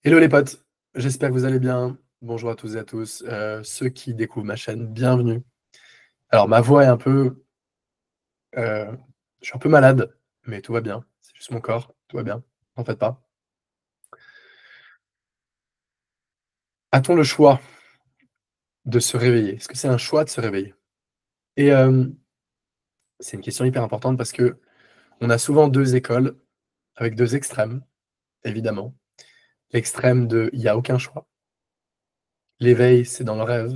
Hello les potes, j'espère que vous allez bien. Bonjour à tous et à tous. Ceux qui découvrent ma chaîne, bienvenue. Alors ma voix est un peu... euh, je suis un peu malade, mais tout va bien. C'est juste mon corps, tout va bien. N'en faites pas. A-t-on le choix de se réveiller? Est-ce que c'est un choix de se réveiller? Et c'est une question hyper importante parce que on a souvent deux écoles avec deux extrêmes, évidemment. L'extrême de il n'y a aucun choix. L'éveil, c'est dans le rêve.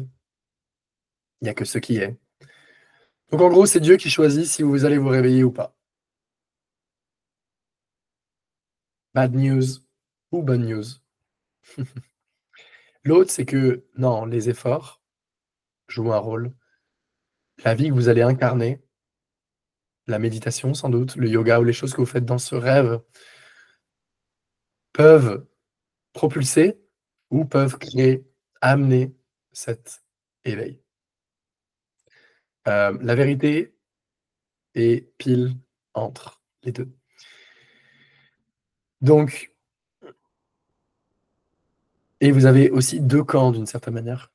Il n'y a que ce qui est. Donc en gros, c'est Dieu qui choisit si vous allez vous réveiller ou pas. Bad news ou bonne news. L'autre, c'est que non, les efforts jouent un rôle. La vie que vous allez incarner, la méditation sans doute, le yoga ou les choses que vous faites dans ce rêve peuvent propulser ou peuvent créer, amener cet éveil. La vérité est pile entre les deux. Donc, et vous avez aussi deux camps d'une certaine manière.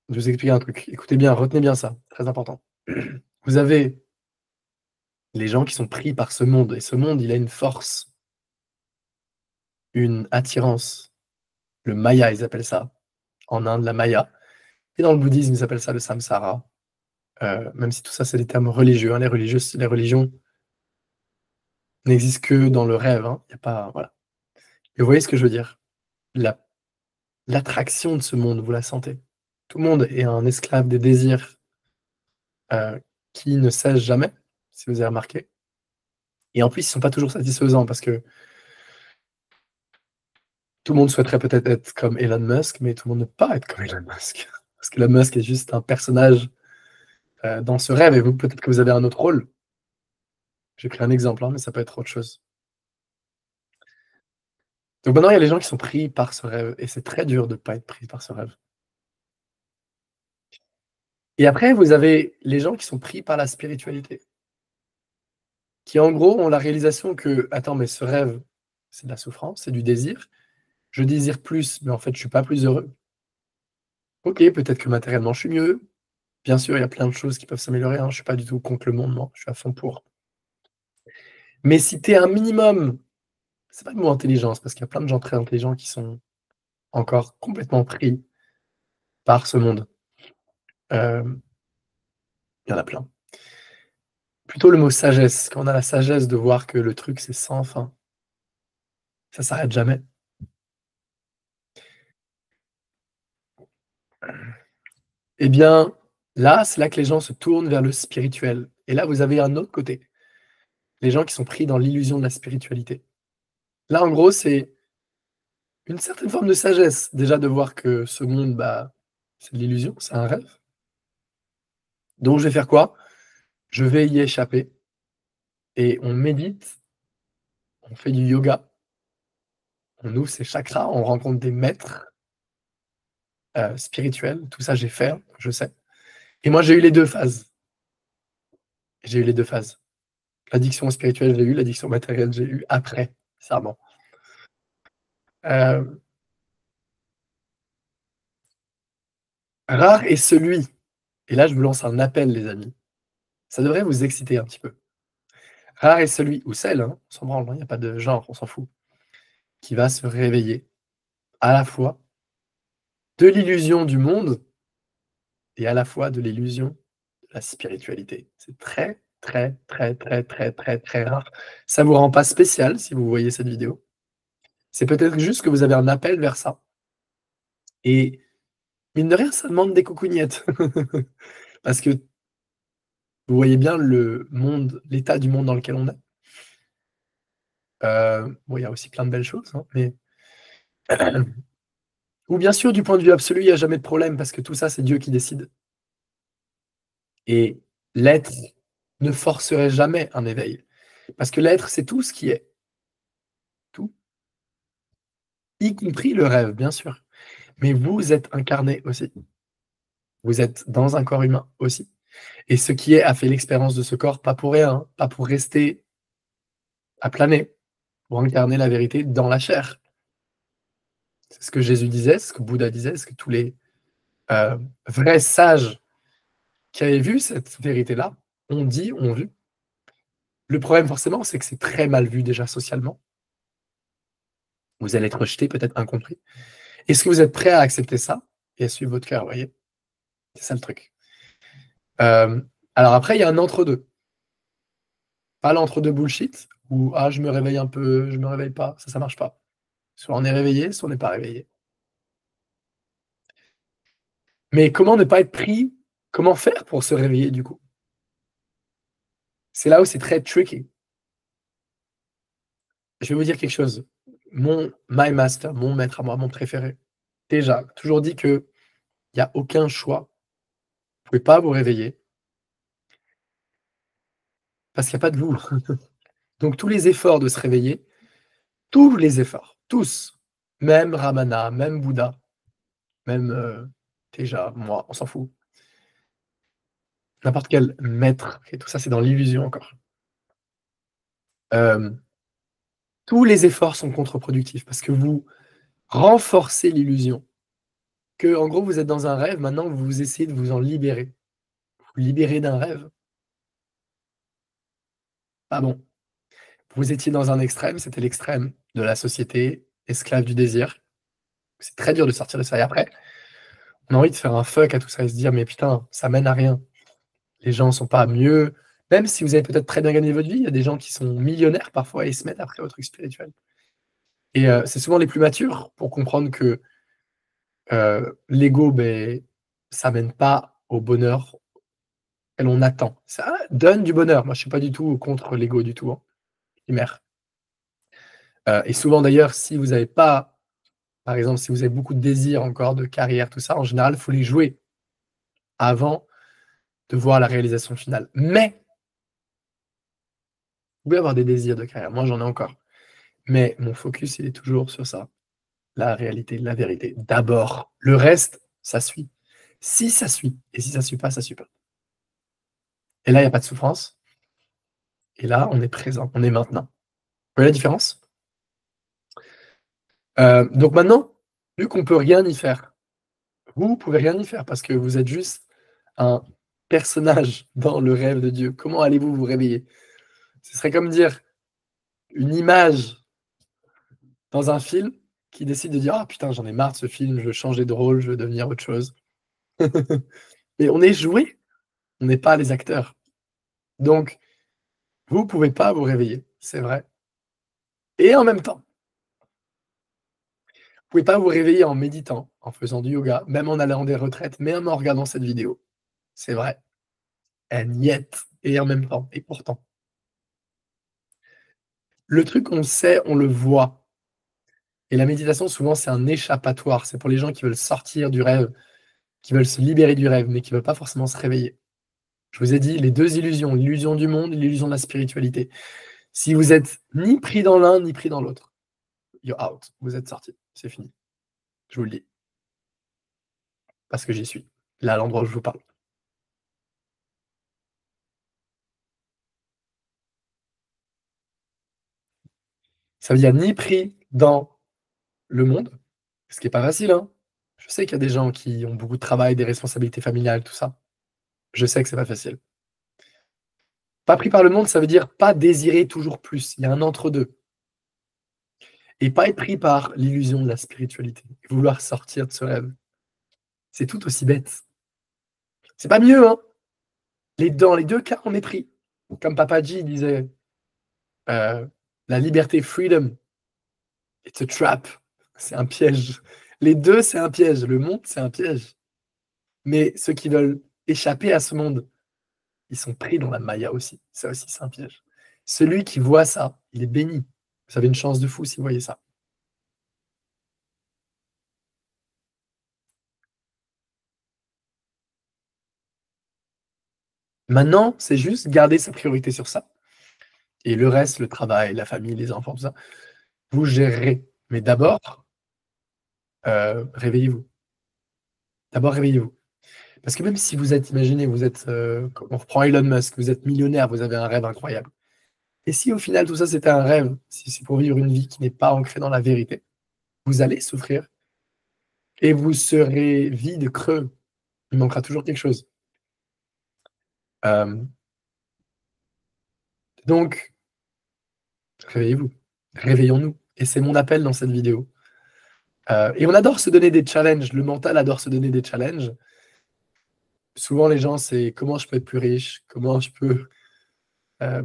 Je vais vous expliquer un truc. Écoutez bien, retenez bien ça, très important. Vous avez les gens qui sont pris par ce monde, et ce monde, il a une force, une attirance. Le Maya, ils appellent ça. En Inde, la Maya. Et dans le bouddhisme, ils appellent ça le samsara. Même si tout ça, c'est des termes religieux. Hein. Les religions n'existent que dans le rêve. Hein. Y a pas, voilà. Et vous voyez ce que je veux dire? La- L'attraction de ce monde, vous la sentez. Tout le monde est un esclave des désirs euh, qui ne cessent jamais, si vous avez remarqué. Et en plus, ils ne sont pas toujours satisfaisants parce que tout le monde souhaiterait peut-être être comme Elon Musk, mais tout le monde ne peut pas être comme Elon Musk. Parce qu'Elon Musk est juste un personnage dans ce rêve et vous, peut-être que vous avez un autre rôle. J'ai pris un exemple, hein, mais ça peut être autre chose. Donc maintenant, il y a les gens qui sont pris par ce rêve et c'est très dur de ne pas être pris par ce rêve. Et après, vous avez les gens qui sont pris par la spiritualité, qui en gros ont la réalisation que, attends, mais ce rêve, c'est de la souffrance, c'est du désir. Je désire plus, mais en fait, je suis pas plus heureux. Ok, peut-être que matériellement, je suis mieux. Bien sûr, il y a plein de choses qui peuvent s'améliorer. Hein. Je suis pas du tout contre le monde, non. Je suis à fond pour. Mais si tu es un minimum, c'est pas le mot intelligence, parce qu'il y a plein de gens très intelligents qui sont encore complètement pris par ce monde. Il y en a plein. Plutôt le mot sagesse. Quand on a la sagesse de voir que le truc, c'est sans fin. Ça s'arrête jamais. Eh bien, là, c'est là que les gens se tournent vers le spirituel. Et là, vous avez un autre côté. Les gens qui sont pris dans l'illusion de la spiritualité. Là, en gros, c'est une certaine forme de sagesse. Déjà de voir que ce monde, bah, c'est de l'illusion, c'est un rêve. Donc, je vais faire quoi? Je vais y échapper. Et on médite, on fait du yoga, on ouvre ses chakras, on rencontre des maîtres spirituels. Tout ça, j'ai fait, hein, je sais. Et moi, j'ai eu les deux phases. J'ai eu les deux phases. L'addiction spirituelle, j'ai eu, l'addiction matérielle, j'ai eu après, bizarrement. Euh, Rare est celui, et là je vous lance un appel, les amis. Ça devrait vous exciter un petit peu. Rare est celui, ou celle, hein, on s'en branle, il n'y a pas de genre, on s'en fout, qui va se réveiller à la fois de l'illusion du monde et à la fois de l'illusion de la spiritualité. C'est très, très, très, très, très, très, très rare. Ça ne vous rend pas spécial si vous voyez cette vidéo. C'est peut-être juste que vous avez un appel vers ça. Et mine de rien, ça demande des coucougnettes. Parce que vous voyez bien le monde, l'état du monde dans lequel on est. Bon, il y a aussi plein de belles choses, hein, mais ou bien sûr, du point de vue absolu, il n'y a jamais de problème parce que tout ça, c'est Dieu qui décide. Et l'être ne forcerait jamais un éveil. Parce que l'être, c'est tout ce qui est. Tout. Y compris le rêve, bien sûr. Mais vous êtes incarné aussi. Vous êtes dans un corps humain aussi. Et ce qui est a fait l'expérience de ce corps, pas pour rien, hein, pas pour rester à planer, pour incarner la vérité dans la chair. C'est ce que Jésus disait, c'est ce que Bouddha disait, c'est ce que tous les vrais sages qui avaient vu cette vérité-là ont dit, ont vu. Le problème, forcément, c'est que c'est très mal vu déjà socialement. Vous allez être rejeté, peut-être incompris. Est-ce que vous êtes prêt à accepter ça et à suivre votre cœur, vous voyez? C'est ça le truc. Alors après, il y a un entre-deux. Pas l'entre-deux bullshit où ah, je me réveille un peu, je me réveille pas, ça marche pas. Soit on est réveillé, soit on n'est pas réveillé. Mais comment ne pas être pris? Comment faire pour se réveiller du coup? C'est là où c'est très tricky. Je vais vous dire quelque chose. My master, mon maître à moi, mon préféré, déjà, toujours dit qu'il y a aucun choix. Vous pouvez pas vous réveiller parce qu'il y a pas de vous. Donc tous les efforts de se réveiller, tous les efforts, tous, même Ramana, même Bouddha, même Teja, moi, on s'en fout. N'importe quel maître et tout ça, c'est dans l'illusion encore. Tous les efforts sont contre-productifs parce que vous renforcez l'illusion que, en gros, vous êtes dans un rêve, maintenant vous essayez de vous en libérer. Vous libérer d'un rêve. Ah bon. Vous étiez dans un extrême, c'était l'extrême de la société, esclave du désir. C'est très dur de sortir de ça. Et après, on a envie de faire un fuck à tout ça et se dire, mais putain, ça mène à rien. Les gens sont pas mieux. Même si vous avez peut-être très bien gagné votre vie, il y a des gens qui sont millionnaires parfois et ils se mettent après au truc spirituel. Et c'est souvent les plus matures pour comprendre que l'ego, ben, ça mène pas au bonheur que l'on attend. Ça donne du bonheur. Moi, je suis pas du tout contre l'ego du tout, hein, primaire. Et souvent d'ailleurs, si vous n'avez pas, par exemple, si vous avez beaucoup de désirs encore de carrière, tout ça, en général, il faut les jouer avant de voir la réalisation finale. Mais vous pouvez avoir des désirs de carrière. Moi, j'en ai encore. Mais mon focus, il est toujours sur ça. La réalité, la vérité. D'abord. Le reste, ça suit. Si ça suit. Et si ça ne suit pas, ça ne suit pas. Et là, il n'y a pas de souffrance. Et là, on est présent. On est maintenant. Vous voyez la différence? Donc maintenant, vu qu'on ne peut rien y faire, vous ne pouvez rien y faire parce que vous êtes juste un personnage dans le rêve de Dieu. Comment allez-vous vous réveiller? Ce serait comme dire une image dans un film qui décide de dire ah putain, j'en ai marre de ce film, je veux changer de rôle, je veux devenir autre chose. Et on est joué, on n'est pas les acteurs. Donc, vous ne pouvez pas vous réveiller, c'est vrai. Et en même temps, vous ne pouvez pas vous réveiller en méditant, en faisant du yoga, même en allant des retraites, même en regardant cette vidéo. C'est vrai. And yet, et en même temps, et pourtant. Le truc, on le sait, on le voit. Et la méditation, souvent, c'est un échappatoire. C'est pour les gens qui veulent sortir du rêve, qui veulent se libérer du rêve, mais qui ne veulent pas forcément se réveiller. Je vous ai dit les deux illusions, l'illusion du monde et l'illusion de la spiritualité. Si vous êtes ni pris dans l'un, ni pris dans l'autre, you're out. Vous êtes sorti. C'est fini. Je vous le dis. Parce que j'y suis. Là, à l'endroit où je vous parle. Ça veut dire ni pris dans le monde, ce qui n'est pas facile, hein. Je sais qu'il y a des gens qui ont beaucoup de travail, des responsabilités familiales, tout ça. Je sais que c'est pas facile. Pas pris par le monde, ça veut dire pas désirer toujours plus. Il y a un entre-deux. Et pas être pris par l'illusion de la spiritualité. Vouloir sortir de ce rêve. C'est tout aussi bête. C'est pas mieux, hein. Dans les deux cas, on est pris. Comme Papaji disait, la liberté, freedom, it's a trap. C'est un piège. Les deux, c'est un piège. Le monde, c'est un piège. Mais ceux qui veulent échapper à ce monde, ils sont pris dans la Maya aussi. Ça aussi, c'est un piège. Celui qui voit ça, il est béni. Vous avez une chance de fou si vous voyez ça. Maintenant, c'est juste garder sa priorité sur ça. Et le reste, le travail, la famille, les enfants, tout ça, vous gérerez. Mais d'abord, réveillez-vous. D'abord, réveillez-vous. Parce que même si vous êtes, imaginez, vous êtes, on reprend Elon Musk, vous êtes millionnaire, vous avez un rêve incroyable. Et si au final tout ça c'était un rêve, si c'est pour vivre une vie qui n'est pas ancrée dans la vérité, vous allez souffrir, et vous serez vide, creux. Il manquera toujours quelque chose. Hem, donc réveillez-vous, réveillons-nous et c'est mon appel dans cette vidéo. Et on adore se donner des challenges, le mental adore se donner des challenges. Souvent les gens, c'est: «Comment je peux être plus riche? Comment je peux,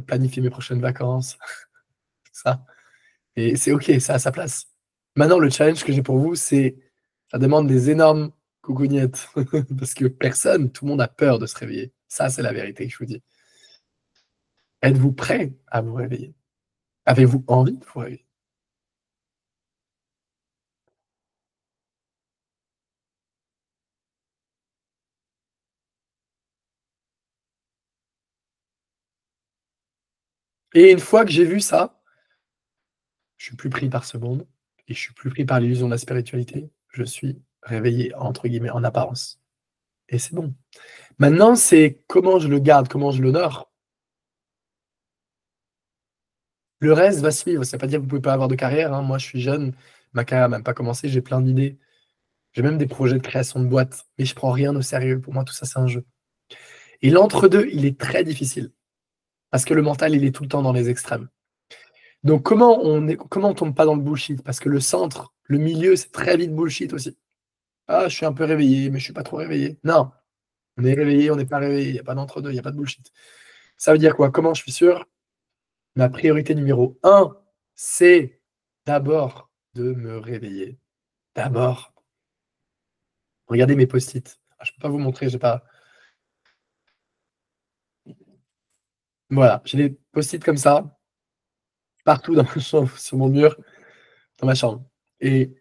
planifier mes prochaines vacances?» Tout ça et c'est OK, c'est à sa place. Maintenant le challenge que j'ai pour vous, c'est ça demande des énormes cougounettes parce que personne, tout le monde a peur de se réveiller. Ça, c'est la vérité que je vous dis. Êtes-vous prêt à vous réveiller? Avez-vous envie de vous réveiller? Et une fois que j'ai vu ça, je suis plus pris par ce monde et je suis plus pris par l'illusion de la spiritualité. Je suis «réveillé» entre guillemets, en apparence et c'est bon. Maintenant, c'est comment je le garde, comment je l'honore. Le reste va suivre, ça veut pas dire que vous pouvez pas avoir de carrière, hein. Moi, je suis jeune, ma carrière a même pas commencé, j'ai plein d'idées. J'ai même des projets de création de boîtes, mais je prends rien au sérieux. Pour moi, tout ça, c'est un jeu. Et l'entre-deux, il est très difficile parce que le mental, il est tout le temps dans les extrêmes. Donc comment on tombe pas dans le bullshit? Parce que le centre, le milieu, c'est très vite bullshit aussi. «Ah, je suis un peu réveillé, mais je suis pas trop réveillé». Non, on est réveillé, on n'est pas réveillé, il y a pas d'entre-deux, il y a pas de bullshit. Ça veut dire quoi? Comment je suis sûr? Ma priorité numéro un, c'est d'abord de me réveiller. D'abord, regardez mes post-it. Ah, je peux pas vous montrer, j'ai pas voilà, j'ai des post-it comme ça, partout dans ma chambre, sur mon mur, dans ma chambre et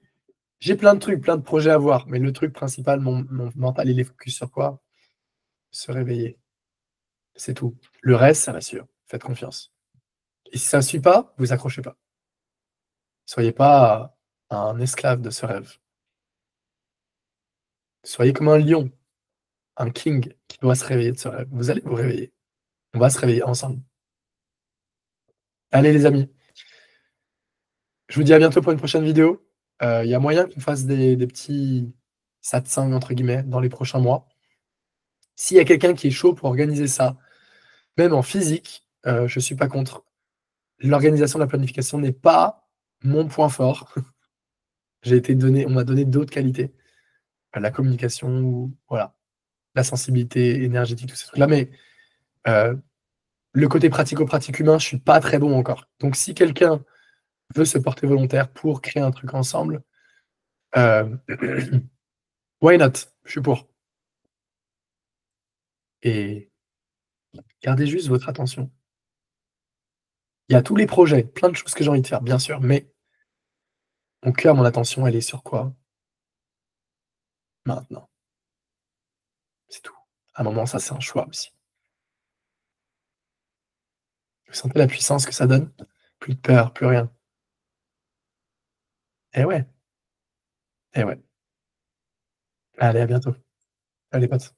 j'ai plein de trucs, plein de projets à voir, mais le truc principal, mon mental, il est focus sur quoi? Se réveiller, c'est tout. Le reste, ça va suivre, faites confiance et si ça suit pas, vous accrochez pas. Soyez pas un esclave de ce rêve. Soyez comme un lion, un king qui doit se réveiller de ce rêve. Vous allez vous réveiller. On va se réveiller ensemble. Allez les amis, je vous dis à bientôt pour une prochaine vidéo. Il y a moyen qu'on fasse des petits «satsangs» entre guillemets dans les prochains mois. S'il y a quelqu'un qui est chaud pour organiser ça, même en physique, je suis pas contre. L'organisation de la planification n'est pas mon point fort. On m'a donné d'autres qualités, la communication ou voilà, la sensibilité énergétique, tous ces trucs-là, mais heu, le côté pratico-pratique humain, je suis pas très bon encore. Donc si quelqu'un veut se porter volontaire pour créer un truc ensemble, heu, why not? Je suis pour et gardez juste votre attention. Il y a tous les projets, plein de choses que j'ai envie de faire, bien sûr, mais mon cœur, mon attention, elle est sur quoi? Maintenant, c'est tout. À un moment, ça, c'est un choix aussi. Vous sentez la puissance que ça donne? Plus de peur, plus rien. Eh ouais, eh ouais. Allez, à bientôt. Allez, potes.